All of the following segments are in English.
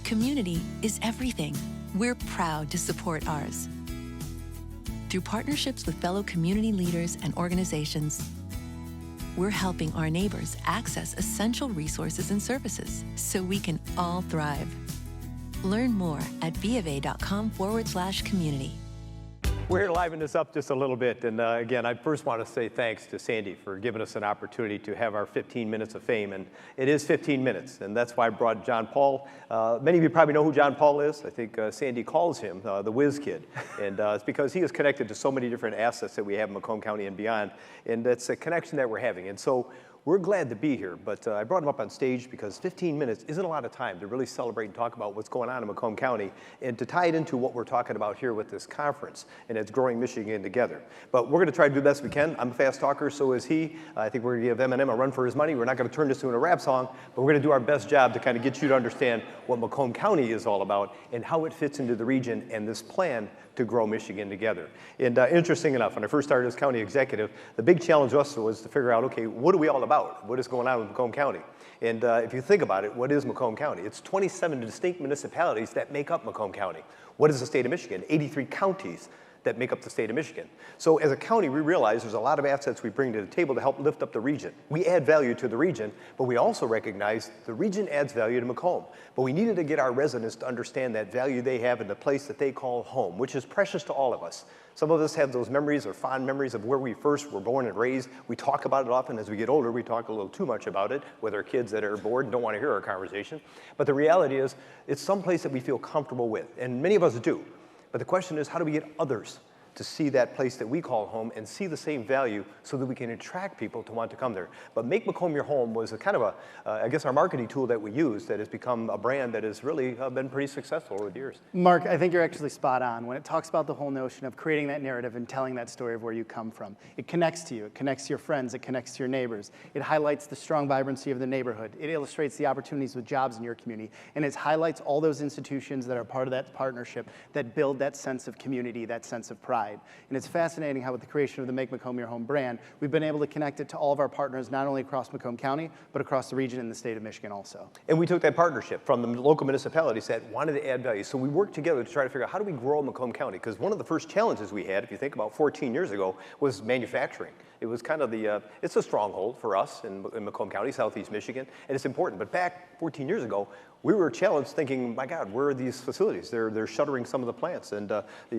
Community is everything. We're proud to support ours. Through partnerships with fellow community leaders and organizations, we're helping our neighbors access essential resources and services so we can all thrive. Learn more at bofA.com/community. We're here to liven this up just a little bit. And again, I first want to say thanks to Sandy for giving us an opportunity to have our 15 minutes of fame. And it is 15 minutes. And that's why I brought John Paul. Many of you probably know who John Paul is. I think Sandy calls him the whiz kid. And it's because he is connected to so many different assets that we have in Macomb County and beyond. And it's a connection that we're having. And so we're glad to be here, but I brought him up on stage because 15 minutes isn't a lot of time to really celebrate and talk about what's going on in Macomb County and to tie it into what we're talking about here with this conference, and it's growing Michigan together. But we're going to try to do the best we can. I'm a fast talker, so is he. I think we're going to give Eminem a run for his money. We're not going to turn this into a rap song, but we're going to do our best job to kind of get you to understand what Macomb County is all about and how it fits into the region and this plan to grow Michigan together. And interesting enough, when I first started as county executive, the big challenge was to figure out, okay, what are we all about? What is going on with Macomb County? And if you think about it, what is Macomb County? It's 27 distinct municipalities that make up Macomb County. What is the state of Michigan? 83 counties that make up the state of Michigan. So as a county, we realize there's a lot of assets we bring to the table to help lift up the region. We add value to the region, but we also recognize the region adds value to Macomb. But we needed to get our residents to understand that value they have in the place that they call home, which is precious to all of us. Some of us have those memories or fond memories of where we first were born and raised. We talk about it often. As we get older, we talk a little too much about it with our kids that are bored and don't want to hear our conversation. But the reality is, it's someplace that we feel comfortable with, and many of us do. But the question is, how do we get others to see that place that we call home and see the same value so that we can attract people to want to come there? But Make Macomb Your Home was a kind of I guess our marketing tool that we use that has become a brand that has really been pretty successful over the years. Mark, I think you're actually spot on. When it talks about the whole notion of creating that narrative and telling that story of where you come from, it connects to you, it connects to your friends, it connects to your neighbors. It highlights the strong vibrancy of the neighborhood. It illustrates the opportunities with jobs in your community. And it highlights all those institutions that are part of that partnership that build that sense of community, that sense of pride. And it's fascinating how with the creation of the Make Macomb Your Home brand, we've been able to connect it to all of our partners, not only across Macomb County, but across the region and the state of Michigan also. And we took that partnership from the local municipalities that wanted to add value. So we worked together to try to figure out how do we grow Macomb County? Because one of the first challenges we had, if you think about 14 years ago, was manufacturing. It was kind of it's a stronghold for us in Macomb County, Southeast Michigan, and it's important. But back 14 years ago, we were challenged thinking, my God, where are these facilities? They're shuttering some of the plants, and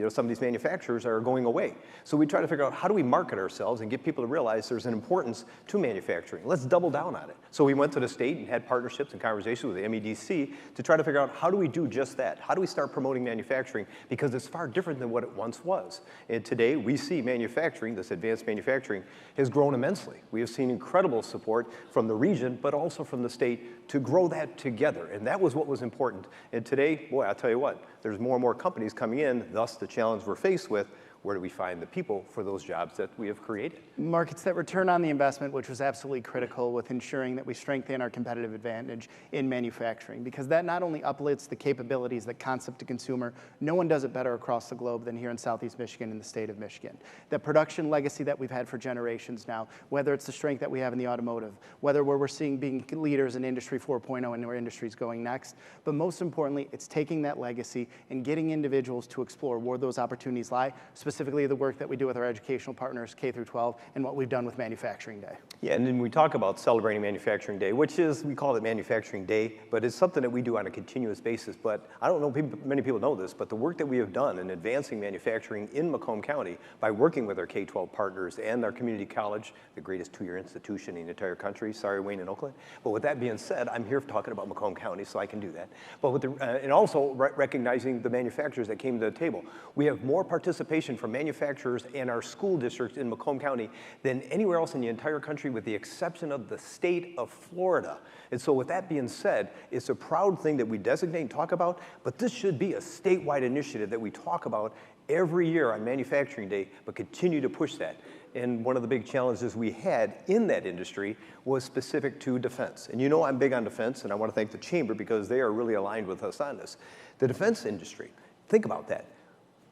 some of these manufacturers are going away. So we try to figure out how do we market ourselves and get people to realize there's an importance to manufacturing. Let's double down on it. So we went to the state and had partnerships and conversations with the MEDC to try to figure out how do we do just that? How do we start promoting manufacturing? Because it's far different than what it once was. And today we see manufacturing, this advanced manufacturing, has grown immensely. We have seen incredible support from the region, but also from the state to grow that together. And that was what was important. And today, boy, I'll tell you what, there's more and more companies coming in, thus the challenge we're faced with. Where do we find the people for those jobs that we have created? Mark, it's that return on the investment, which was absolutely critical with ensuring that we strengthen our competitive advantage in manufacturing, because that not only uplifts the capabilities, that concept to consumer, no one does it better across the globe than here in Southeast Michigan and the state of Michigan. The production legacy that we've had for generations now, whether it's the strength that we have in the automotive, whether where we're seeing being leaders in Industry 4.0 and where industry is going next, but most importantly, it's taking that legacy and getting individuals to explore where those opportunities lie, specifically the work that we do with our educational partners, K through 12, and what we've done with Manufacturing Day. Yeah, and then we talk about celebrating Manufacturing Day, which is, we call it Manufacturing Day, but it's something that we do on a continuous basis. But I don't know, many people know this, but the work that we have done in advancing manufacturing in Macomb County by working with our K-12 partners and our community college, the greatest two-year institution in the entire country, sorry, Wayne and Oakland. But with that being said, I'm here talking about Macomb County, so I can do that. But with and also recognizing the manufacturers that came to the table. We have more participation from manufacturers and our school districts in Macomb County than anywhere else in the entire country, with the exception of the state of Florida. And so with that being said, it's a proud thing that we designate and talk about, but this should be a statewide initiative that we talk about every year on Manufacturing Day, but continue to push that. And one of the big challenges we had in that industry was specific to defense. And you know I'm big on defense, and I want to thank the Chamber because they are really aligned with us on this. The defense industry, think about that.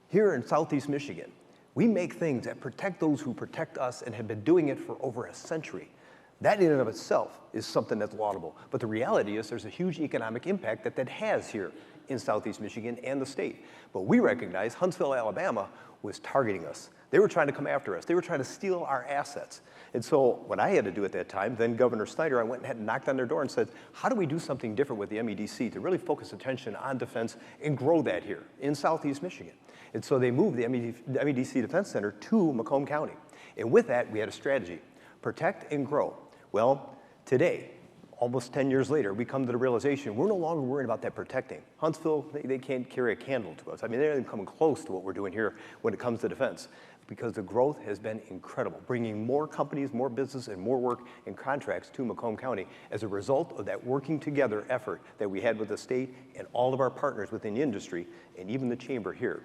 Here in Southeast Michigan, we make things that protect those who protect us and have been doing it for over a century. That in and of itself is something that's laudable. But the reality is there's a huge economic impact that has here in Southeast Michigan and the state. But we recognize Huntsville, Alabama was targeting us. They were trying to come after us. They were trying to steal our assets. And so what I had to do at that time, then Governor Snyder, I went and knocked on their door and said, how do we do something different with the MEDC to really focus attention on defense and grow that here in Southeast Michigan? And so they moved the MEDC Defense Center to Macomb County. And with that, we had a strategy, protect and grow. Well, today, almost 10 years later, we come to the realization we're no longer worried about that protecting. Huntsville, they can't carry a candle to us. I mean, they're not even coming close to what we're doing here when it comes to defense, because the growth has been incredible, bringing more companies, more business, and more work and contracts to Macomb County as a result of that working together effort that we had with the state and all of our partners within the industry and even the chamber here.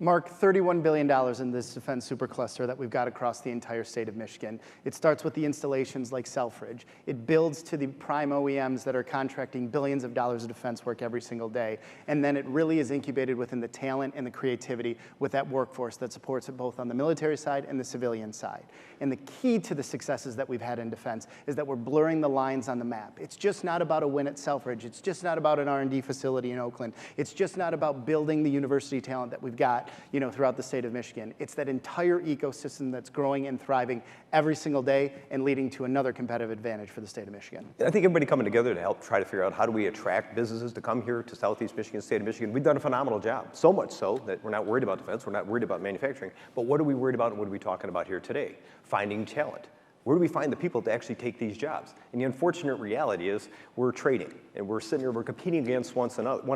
Mark, $31 billion in this defense supercluster that we've got across the entire state of Michigan. It starts with the installations like Selfridge. It builds to the prime OEMs that are contracting billions of dollars of defense work every single day. And then it really is incubated within the talent and the creativity with that workforce that supports it both on the military side and the civilian side. And the key to the successes that we've had in defense is that we're blurring the lines on the map. It's just not about a win at Selfridge. It's just not about an R&D facility in Oakland. It's just not about building the university talent that we've got throughout the state of Michigan. It's that entire ecosystem that's growing and thriving every single day and leading to another competitive advantage for the state of Michigan. I think everybody coming together to help try to figure out how do we attract businesses to come here to Southeast Michigan, state of Michigan. We've done a phenomenal job, so much so that we're not worried about defense, we're not worried about manufacturing, but what are we worried about and what are we talking about here today? Finding talent. Where do we find the people to actually take these jobs? And the unfortunate reality is we're trading and we're sitting here, we're competing against one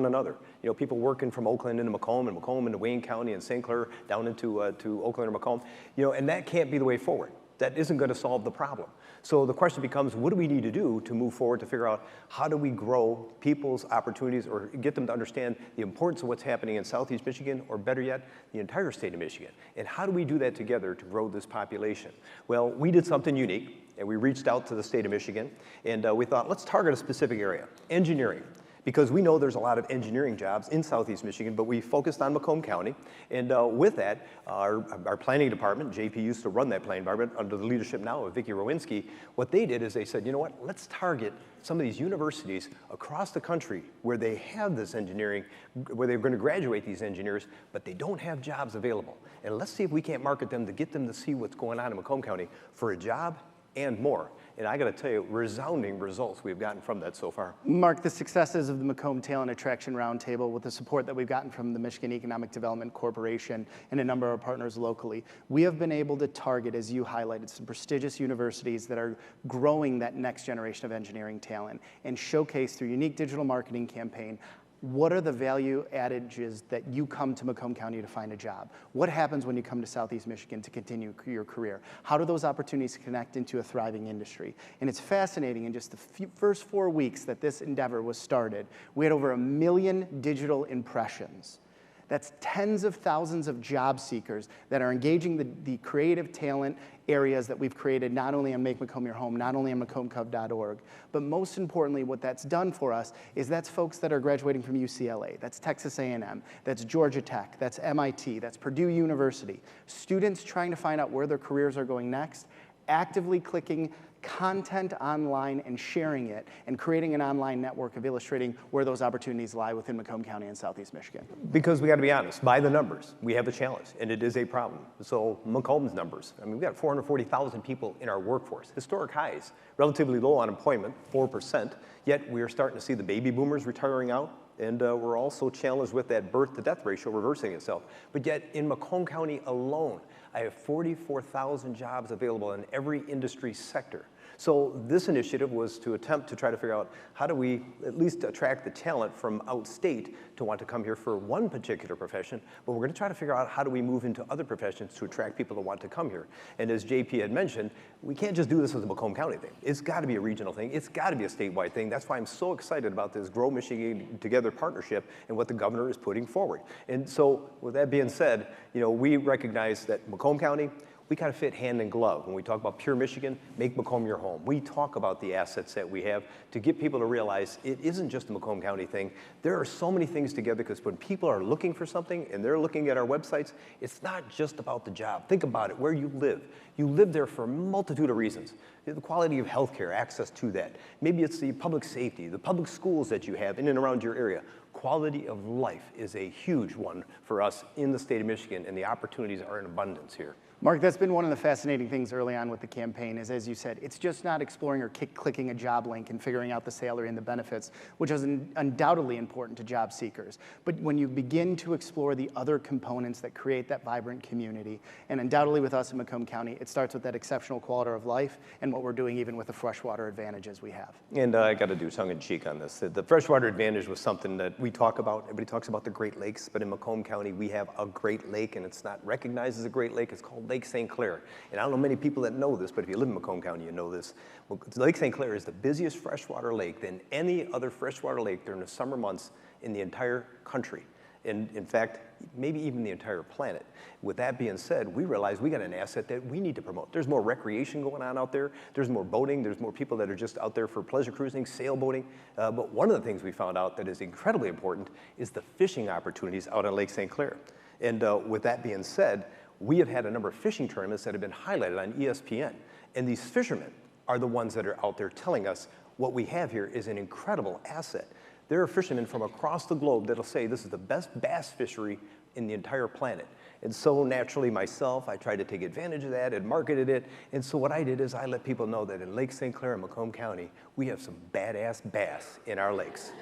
another. People working from Oakland into Macomb and Macomb into Wayne County and St. Clair down into Oakland or Macomb. And that can't be the way forward. That isn't going to solve the problem. So the question becomes, what do we need to do to move forward to figure out how do we grow people's opportunities or get them to understand the importance of what's happening in Southeast Michigan, or better yet, the entire state of Michigan? And how do we do that together to grow this population? Well, we did something unique, and we reached out to the state of Michigan, and we thought, let's target a specific area, engineering. Because we know there's a lot of engineering jobs in Southeast Michigan, but we focused on Macomb County. And with that, our planning department, JP used to run that planning department under the leadership now of Vicki Rowinski. What they did is they said, you know what, let's target some of these universities across the country where they have this engineering, where they're going to graduate these engineers, but they don't have jobs available. And let's see if we can't market them to get them to see what's going on in Macomb County for a job and more. And I got to tell you, resounding results we've gotten from that so far. Mark, the successes of the Macomb Talent Attraction Roundtable with the support that we've gotten from the Michigan Economic Development Corporation and a number of our partners locally, we have been able to target, as you highlighted, some prestigious universities that are growing that next generation of engineering talent and showcase through unique digital marketing campaign what are the value addages that you come to Macomb County to find a job? What happens when you come to Southeast Michigan to continue your career? How do those opportunities connect into a thriving industry? And it's fascinating, in just the first 4 weeks that this endeavor was started, we had over 1 million digital impressions. That's tens of thousands of job seekers that are engaging the creative talent areas that we've created, not only on Make Macomb Your Home, not only on macombcov.org, but most importantly, what that's done for us is that's folks that are graduating from UCLA, that's Texas A&M, that's Georgia Tech, that's MIT, that's Purdue University. Students trying to find out where their careers are going next, actively clicking content online and sharing it and creating an online network of illustrating where those opportunities lie within Macomb County and Southeast Michigan. Because we got to be honest, by the numbers, we have a challenge, and it is a problem. So Macomb's numbers, I mean, we've got 440,000 people in our workforce, historic highs, relatively low unemployment, 4%, yet we are starting to see the baby boomers retiring out, and we're also challenged with that birth-to-death ratio reversing itself. But yet, in Macomb County alone, I have 44,000 jobs available in every industry sector. So this initiative was to attempt to try to figure out how do we at least attract the talent from outstate to want to come here for one particular profession, but we're going to try to figure out how do we move into other professions to attract people that want to come here. And as JP had mentioned, we can't just do this as a Macomb County thing. It's got to be a regional thing. It's got to be a statewide thing. That's why I'm so excited about this Grow Michigan Together partnership and what the governor is putting forward. And so with that being said, we recognize that Macomb County, we kind of fit hand in glove. When we talk about pure Michigan, make Macomb your home. We talk about the assets that we have to get people to realize it isn't just a Macomb County thing. There are so many things together, because when people are looking for something and they're looking at our websites, it's not just about the job. Think about it, where you live. You live there for a multitude of reasons. The quality of healthcare, access to that. Maybe it's the public safety, the public schools that you have in and around your area. Quality of life is a huge one for us in the state of Michigan, and the opportunities are in abundance here. Mark, that's been one of the fascinating things early on with the campaign is, as you said, it's just not exploring or clicking a job link and figuring out the salary and the benefits, which is undoubtedly important to job seekers. But when you begin to explore the other components that create that vibrant community, and undoubtedly with us in Macomb County, it starts with that exceptional quality of life and what we're doing even with the freshwater advantages we have. And I got to do tongue in cheek on this. The freshwater advantage was something that we talk about. Everybody talks about the Great Lakes, but in Macomb County, we have a Great Lake, and it's not recognized as a Great Lake. It's called Lake St. Clair. And I don't know many people that know this, but if you live in Macomb County, you know this. Well, Lake St. Clair is the busiest freshwater lake than any other freshwater lake during the summer months in the entire country. And in fact, maybe even the entire planet. With that being said, we realize we got an asset that we need to promote. There's more recreation going on out there. There's more boating. There's more people that are just out there for pleasure cruising, sailboating. But one of the things we found out that is incredibly important is the fishing opportunities out on Lake St. Clair. And with that being said, we have had a number of fishing tournaments that have been highlighted on ESPN. And these fishermen are the ones that are out there telling us what we have here is an incredible asset. There are fishermen from across the globe that'll say this is the best bass fishery in the entire planet. And so naturally myself, I tried to take advantage of that and marketed it. And so what I did is I let people know that in Lake St. Clair and Macomb County, we have some badass bass in our lakes.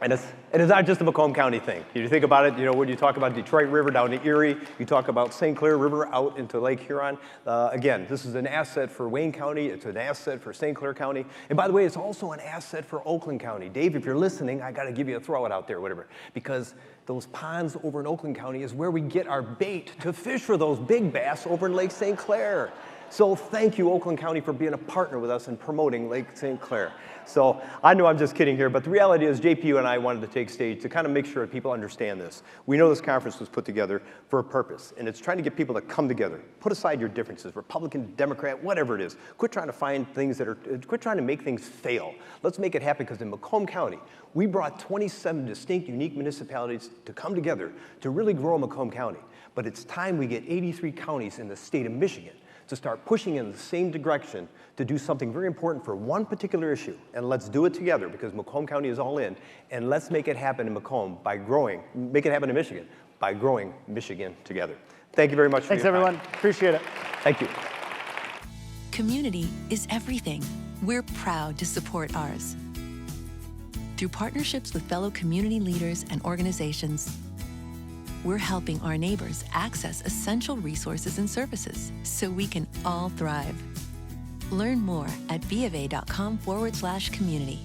And it's not just a Macomb County thing. You think about it, you know, when you talk about Detroit River down to Erie, you talk about St. Clair River out into Lake Huron. Again, this is an asset for Wayne County. It's an asset for St. Clair County. And by the way, it's also an asset for Oakland County. Dave, if you're listening, I got to give you a throw it out there, whatever, because those ponds over in Oakland County is where we get our bait to fish for those big bass over in Lake St. Clair. So thank you, Oakland County, for being a partner with us in promoting Lake St. Clair. So I know I'm just kidding here, but the reality is JPU and I wanted to take stage to kind of make sure that people understand this. We know this conference was put together for a purpose, and it's trying to get people to come together. Put aside your differences, Republican, Democrat, whatever it is. Quit trying to find things quit trying to make things fail. Let's make it happen, because in Macomb County, we brought 27 distinct, unique municipalities to come together to really grow Macomb County. But it's time we get 83 counties in the state of Michigan to start pushing in the same direction to do something very important for one particular issue. And let's do it together, because Macomb County is all in. And let's make it happen in Macomb by make it happen in Michigan by growing Michigan together. Thank you very much for your time. Thanks, everyone. Appreciate it. Thank you. Community is everything. We're proud to support ours. Through partnerships with fellow community leaders and organizations, we're helping our neighbors access essential resources and services so we can all thrive. Learn more at bofa.com/community.